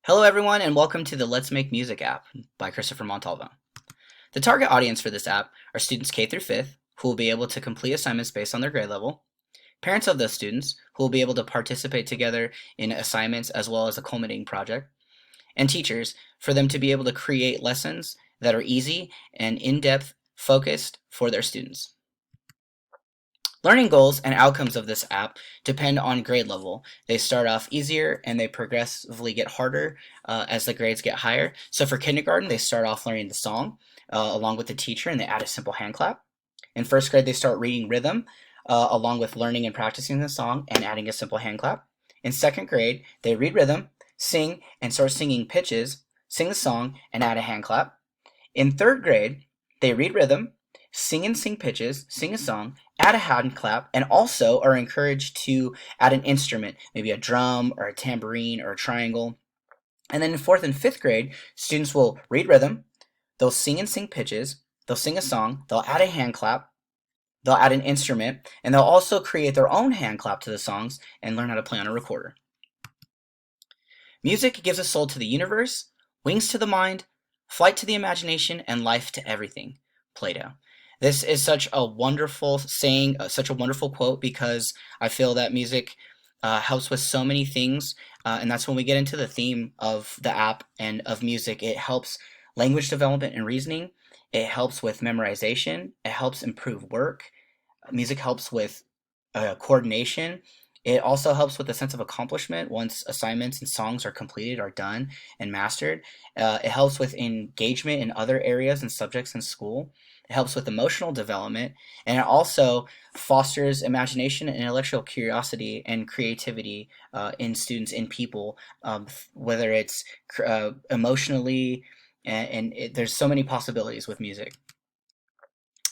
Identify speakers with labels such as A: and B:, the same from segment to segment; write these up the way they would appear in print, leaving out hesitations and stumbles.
A: Hello, everyone, and welcome to the Let's Make Music app by Christopher Montalvo. The target audience for this app are students K through 5th, who will be able to complete assignments based on their grade level, parents of those students, who will be able to participate together in assignments as well as a culminating project, and teachers, for them to be able to create lessons that are easy and in-depth focused for their students. Learning goals and outcomes of this app depend on grade level. They start off easier and they progressively get harder as the grades get higher. So for kindergarten, they start off learning the song along with the teacher, and they add a simple hand clap. In first grade, they start reading rhythm along with learning and practicing the song and adding a simple hand clap. In second grade, they read rhythm, sing, and start singing pitches, sing the song, and add a hand clap. In third grade, they read rhythm, sing and sing pitches, sing a song, add a hand clap, and also are encouraged to add an instrument, maybe a drum or a tambourine or a triangle. And then in fourth and fifth grade, students will read rhythm, they'll sing and sing pitches, they'll sing a song, they'll add a hand clap, they'll add an instrument, and they'll also create their own hand clap to the songs and learn how to play on a recorder. Music gives a soul to the universe, wings to the mind, flight to the imagination, and life to everything. Plato. This is such a wonderful saying, such a wonderful quote, because I feel that music helps with so many things, and that's when we get into the theme of the app and of music. It helps language development and reasoning. It helps with memorization. It helps improve work. Music helps with coordination. It also helps with a sense of accomplishment once assignments and songs are completed, are done, and mastered. It helps with engagement in other areas and subjects in school. It helps with emotional development, and it also fosters imagination and intellectual curiosity and creativity in students, in people, whether it's emotionally, there's so many possibilities with music.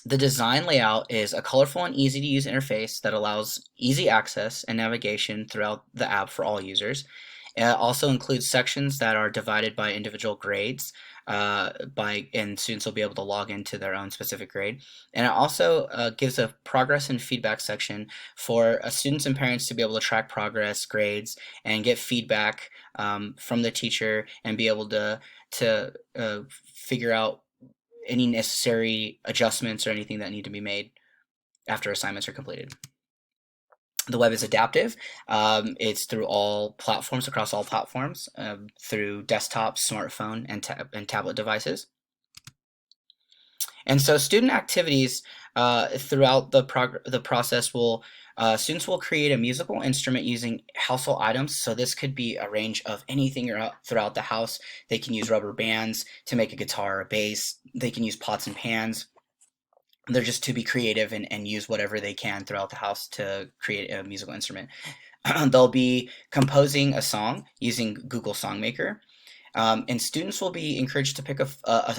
A: The design layout is a colorful and easy to use interface that allows easy access and navigation throughout the app for all users. It also includes sections that are divided by individual grades, and students will be able to log into their own specific grade. And it also gives a progress and feedback section for students and parents to be able to track progress, grades, and get feedback from the teacher and be able to figure out any necessary adjustments or anything that need to be made after assignments are completed. The web is adaptive. It's through all platforms, across all platforms, through desktop, smartphone, and tablet devices. And so student activities throughout the process will students will create a musical instrument using household items. So this could be a range of anything throughout the house. They can use rubber bands to make a guitar or a bass. They can use pots and pans. They're just to be creative and use whatever they can throughout the house to create a musical instrument. They'll be composing a song using Google Songmaker. And students will be encouraged to pick a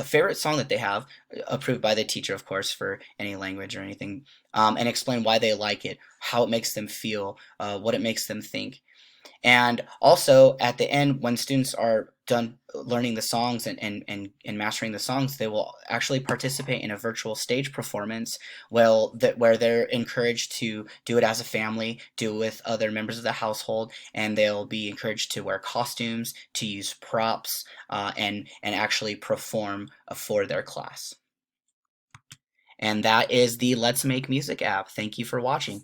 A: favorite song that they have, approved by the teacher, of course, for any language or anything, and explain why they like it, how it makes them feel, what it makes them think. And also at the end, when students are done learning the songs and mastering the songs, they will actually participate in a virtual stage performance where they're encouraged to do it as a family, do it with other members of the household, and they'll be encouraged to wear costumes, to use props, and actually perform for their class. And that is the Let's Make Music app. Thank you for watching.